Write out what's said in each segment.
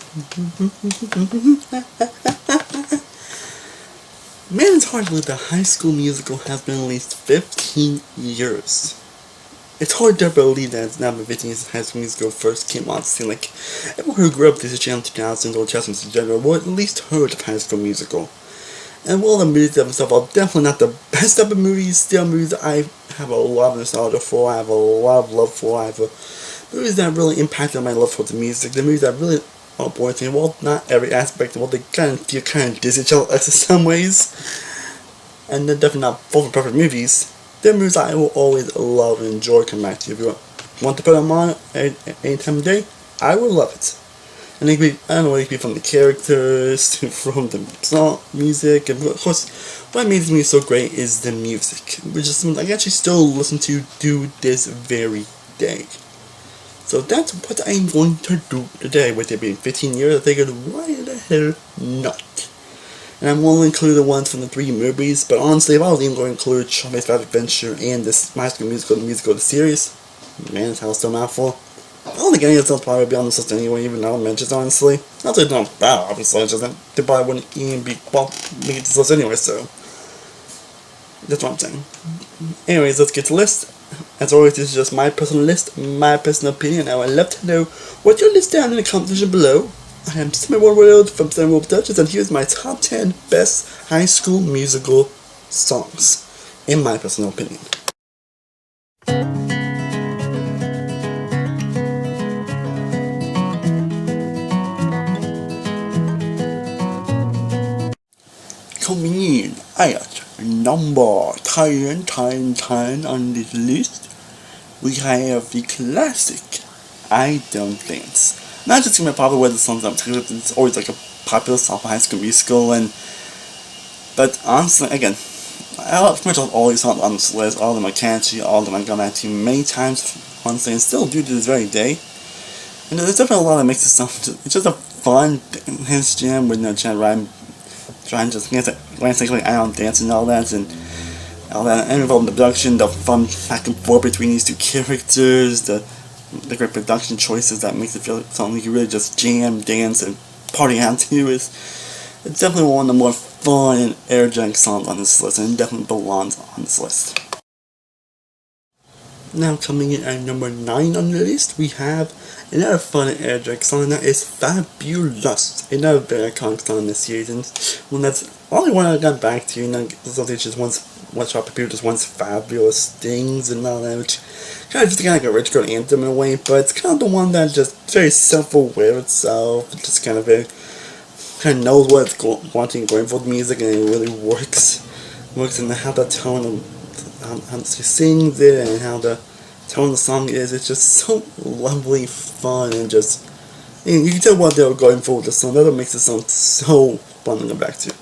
Man, it's hard to believe that High School Musical has been at least 15 years. It's hard to believe that it's now been 15 years since High School Musical first came on. It seems like everyone who grew up this channel 2000s or 2000s in general will at least heard of High School Musical. And while the movies themselves are definitely not the best of the movies, still movies that I have a lot of nostalgia for, I have a lot of love for, I have movies that really impacted my love for the music, the movies that really are important to me. Well, not every aspect, well, they kind of feel kind of Disney Channel in some ways, and they're definitely not full of perfect movies. They're movies I will always love and enjoy coming back to. If you want to put them on any time of day, I will love it. And it could be, I don't know, it could be from the characters, to from the song, music, and of course, what makes me so great is the music, which is something I can actually still listen to this very day. So that's what I'm going to do today. With it being 15 years, I figured, why the hell not? And I'm going to include the ones from the 3 movies, but honestly, if I was even going to include Charlie's Fat Adventure and this High School Musical, the musical, the series, man, it's still a mouthful. I don't think any of those will probably be on this list anyway, even though I mentioned, honestly. Not that they're not bad, obviously, it's just that they probably wouldn't even be, well, make this list anyway, so. That's what I'm saying. Anyways, let's get to the list. As always, this is just my personal list, my personal opinion. I would love to know what your list down in the comment section below. I am Semi World from Semi World Productions, and here's my top 10 best High School Musical songs, in my personal opinion. Coming in at number 10 on this list, we have the classic I Don't Dance. Not just gonna be popular with the songs I'm talking about, it's always like a popular song for High School Musical, but honestly, again, pretty much all these songs on this list, all of them are catchy, all of them I've gone back to many times, honestly, and still do to this very day. And there's definitely a lot that makes this song, it's just a fun dance jam with no Chad Ryan trying to just like I don't dance and all that, and involving the production, the fun back and forth between these two characters, the great production choices that makes it feel like something you can really just jam, dance, and party out to. It's definitely one of the more fun and energetic songs on this list, and it definitely belongs on this list. Now coming in at number 9 on the list, we have another fun and energetic song, and that is Fabulous, another very iconic song in this series, and one that's only one I got back to, something just one shot people just wants fabulous things and all that, which kind of just kind of like a rich girl anthem in a way, but it's kind of the one that just very self-aware of itself, it just kind of knows what it's wanting and going for the music, and it really works in how the tone of how she sings it and how the tone of the song is. It's just so lovely, fun, and just, and you can tell what they were going for with the song. That's what makes the song so fun to go back to.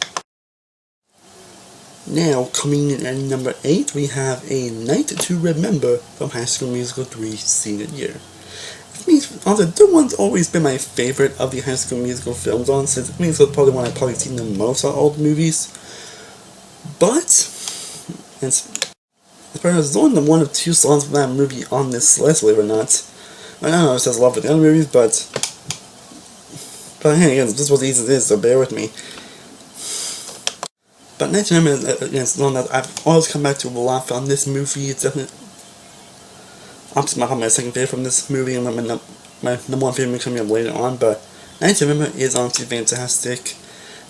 Now, coming in at number 8, we have A Night to Remember from High School Musical 3 Senior Year. Honestly, that one's always been my favorite of the High School Musical films, honestly. It's probably one I've probably seen the most out of all the movies. But, there's only one of 2 songs from that movie on this list, believe it or not. I know it says a lot for the other movies, but hey, again, this was easy as it is, so bear with me. But Night to Remember is one that I've always come back to a lot from this movie. It's definitely obviously my second favorite from this movie, and my number 1 favorite coming up later on, but Night to Remember is honestly fantastic.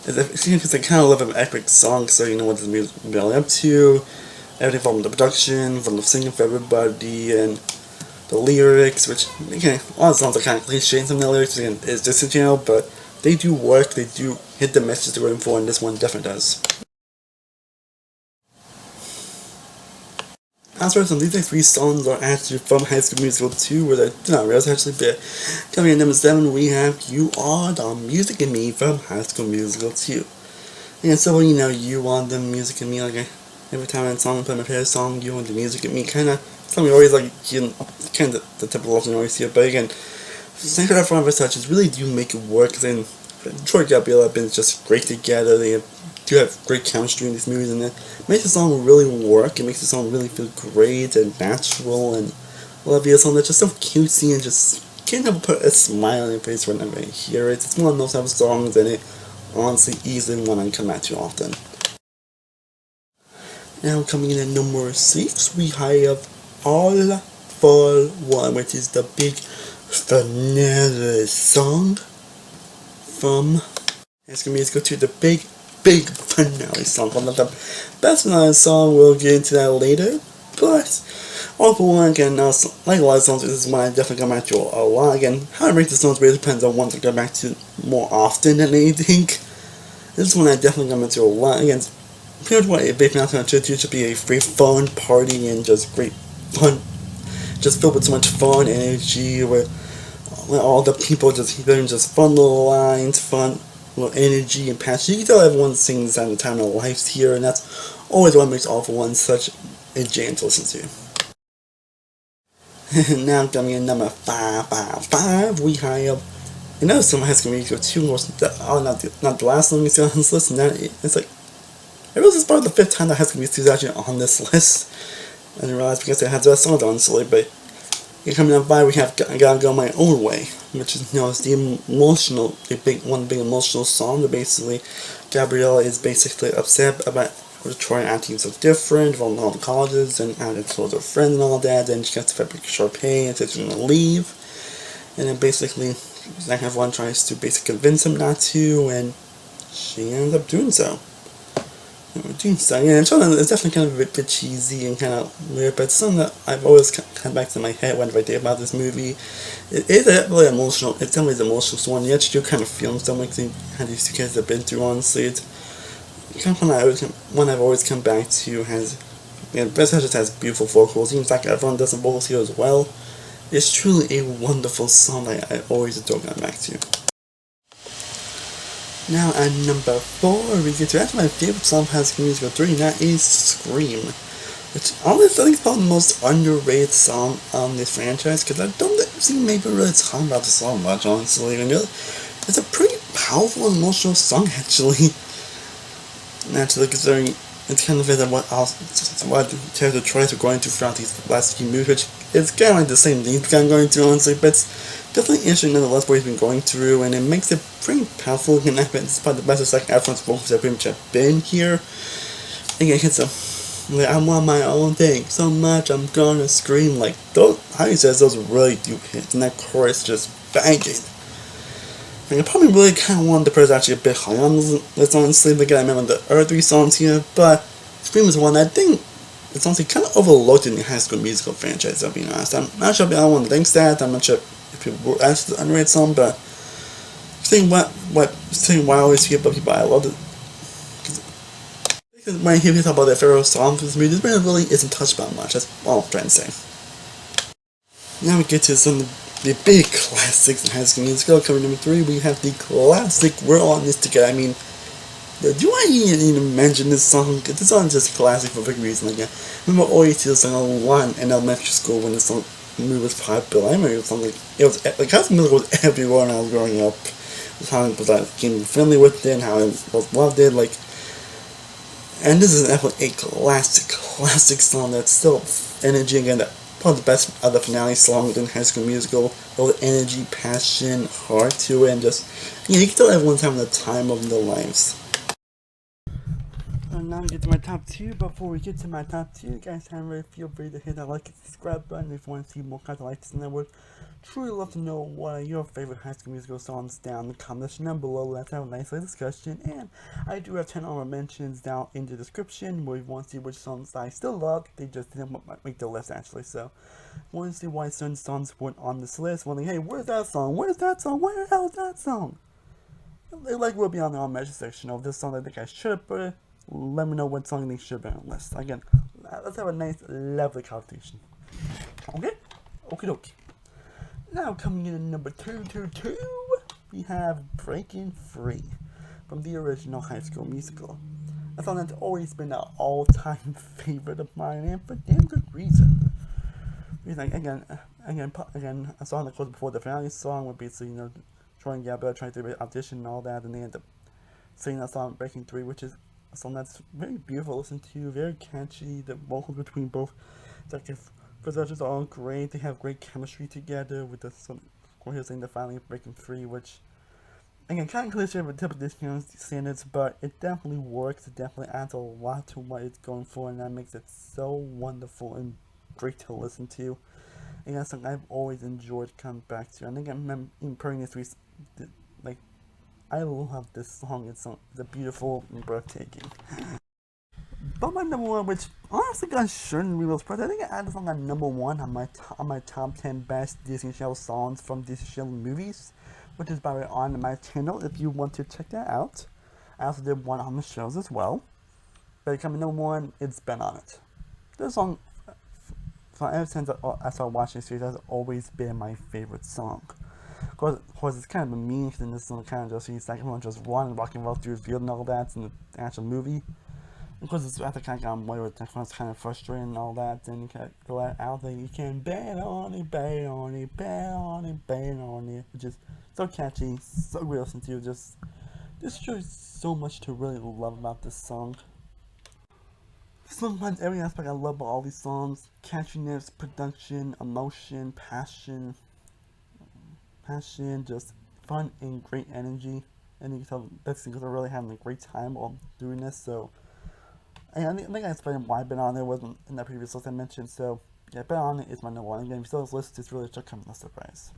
It's a kind of love of epic song, so you know what this movie is really up to. Everything from the production, from the singing for everybody, and the lyrics, which, again, all the songs are kind of cliche in some of the lyrics, again, it's just a channel, but they do work, they do hit the message they're going for, and this one definitely does. As for some, these next 3 songs are actually from High School Musical 2, where they're not real, actually, but coming in at number 7, we have You Are the Music in Me from High School Musical 2. And so, you know, You Are the Music in Me, like, every time I'm song, I play my favorite song, You Want the Music in Me, kind of, something always like, kind of the typical love you always hear, but again, thank for that for touches really do make it work, because then Troy Gabrielle have been just great together, they do have great chemistry in these movies, and it makes the song really work, it makes the song really feel great and natural and lovely, a song that's just so cutesy and just can't help but put a smile on your face whenever I hear it. It's one of those type of songs that it honestly easily one I come back to often. Now coming in at number 6, we have All for One, which is the big finale song from High School Musical 2, the big finale song. One of the best finale song, we'll get into that later, but All for One, again, like a lot of songs, this is one I definitely come back to a lot. Again, how I rank the songs really depends on ones I go back to more often than anything. This is one I definitely come back to a lot. Again, pretty much what a big finale song should do, should be a free fun party and just great fun, just filled with so much fun, energy, where all the people just hearing just fun little lines, fun little energy and passion. You can tell everyone sings at the time of their lives here, and that's always what makes All for One such a jam to listen to. Now coming in number 5, we have another song High School Musical 2, not the last song you see on this list, and that it's like, it was just about the 5th time that High School Musical 2 is actually on this list. I didn't realize because it has the best songs honestly, but coming up by we have Gotta Go My Own Way, which is, is the big emotional song that basically Gabriella is basically upset about Troy acting so different from all the colleges and how it told her friend and all that. Then she gets to Fabric Sharpay and says she's gonna leave, and then basically Zac Efron tries to basically convince him not to, and she ends up doing so. Yeah, it's definitely kind of a bit cheesy and kind of weird, but it's something that I've always come back to my head whenever I think about this movie. It is a really emotional, it's definitely an emotional one, yet you do kind of feel something like how these two kids have been through, honestly. It's kind of one I've always come back to. Best just has beautiful vocals, even Zac Efron does some vocals here as well. It's truly a wonderful song that I always adore coming back to. Now at number 4, we get to actually my favorite song from High School Musical 3, and that is Scream. Which honestly I think is probably the most underrated song on this franchise, because I don't think maybe really talking about the song much, honestly. And it's a pretty powerful and emotional song, actually. Naturally, considering it's kind of what Character Troy's are going through throughout these last few movies, which is kind of like the same thing he's kind of going through, honestly, but it's definitely interesting nonetheless what he's been going through, and it makes it pretty powerful, and it's probably the best of Zac Efron's vocals that pretty much have been here. Again, it's I want my own thing so much, I'm gonna scream. Like, how he says those really do hit, and that chorus just banging. I probably really kind of wanted the person actually a bit high on this, honestly. Again, I remember the other 3 songs here, but Scream is one I think it's honestly kind of overlooked in the High School Musical franchise, I'll be honest. I'm not sure if anyone thinks that, I'm not sure if people were actually underrated song, but seeing why I always hear about people, I love it. Because when I hear people talk about their favorite song for this movie, this really isn't touched about much, that's all I'm trying to say. Now we get to some of the big classics in High School Musical. Coming number 3, we have the classic We're All in This Together. I mean, do I even mention this song? This song is just a classic for a big reason. Like, I remember always hearing this song a lot in elementary school when this movie was popular. I remember it was something it was like High School Musical was everywhere when I was growing up. How I was getting friendly with it, and how I was loved it, like. And this is definitely a classic song that's still energy again. Probably the best of the finale songs in High School Musical. All the energy, passion, heart to it, and just you can tell everyone's having the time of their lives. And now we get to my top 2. Before we get to my top 2, guys, feel free to hit that like and subscribe button if you want to see more content like this. And I would truly love to know what are your favorite High School Musical songs down in the comments down below. Let's have a nice little discussion. And I do have 10 honorable mentions down in the description where you want to see which songs I still love. They just didn't make the list actually. So, want to see why certain songs weren't on this list. Wondering, hey, where's that song? Where's that song? Where the hell is that song? Like, will be on the honorable mention section of this song I think I should put it. Let me know what song they should be on the list. Again, let's have a nice, lovely competition. Okay? Okie dokie. Now coming in at number 2, we have Breaking Free from the original High School Musical. A song that's always been an all-time favorite of mine, and for damn good reason. Again, a song that goes before the finale song would basically, Troy and Gabrielle trying to do an audition and all that, and they end up singing that song Breaking Free, which is a song that's very beautiful to listen to, very catchy. The vocals between both producers are all great. They have great chemistry together with the song. where he was saying they're finally breaking free, which again, kind of cliche with typical Disney standards, but it definitely works. It definitely adds a lot to what it's going for, and that makes it so wonderful and great to listen to. And that's something I've always enjoyed coming back to. I think I remember in playing this week, like, I love this song. It's a beautiful and breathtaking. But my number one, which honestly I shouldn't be real surprised, I think I added this song on number one on my top 10 best Disney Channel songs from Disney Channel movies, which is by the way on my channel if you want to check that out. I also did one on the shows as well. But coming number one, it's been on it. This song, ever since I started watching the series, has always been my favorite song. Of course, it's kind of a mean, because in this one kind of just sees like everyone just rocking well through the field and all that in the actual movie. Of course, it's after kind of got away with it, it's kind of frustrating and all that. Then you can go out there, you can bet on it, bet on it, bet on it, bet on it, which is so catchy, so great to listen to. Just shows so much to really love about this song. Sometimes every aspect I love about all these songs: catchiness, production, emotion, passion, just fun and great energy. And you can tell that's because I'm really having a great time while doing this. So, and I think I explained why Ben On It wasn't in that previous list I mentioned. So, yeah, Ben On It is my number one. Again, if you saw this list, it's really should come as a surprise.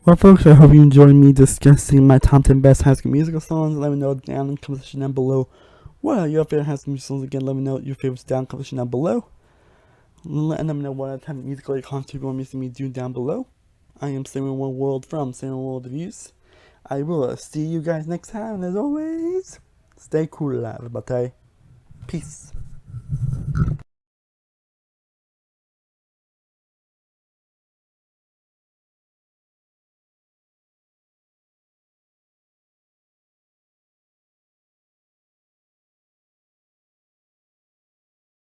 Well, folks, I hope you enjoyed me discussing my top 10 best High School Musical songs. Let me know down in the comment section down below. What are your favorite High School Musical songs? Again, let me know your favorites down in the comment section down below. Let them know what type of musical content you want me to see me do down below. I am Samuel One World from Samuel World Reviews. I will see you guys next time, and as always, stay cool, everybody. Peace.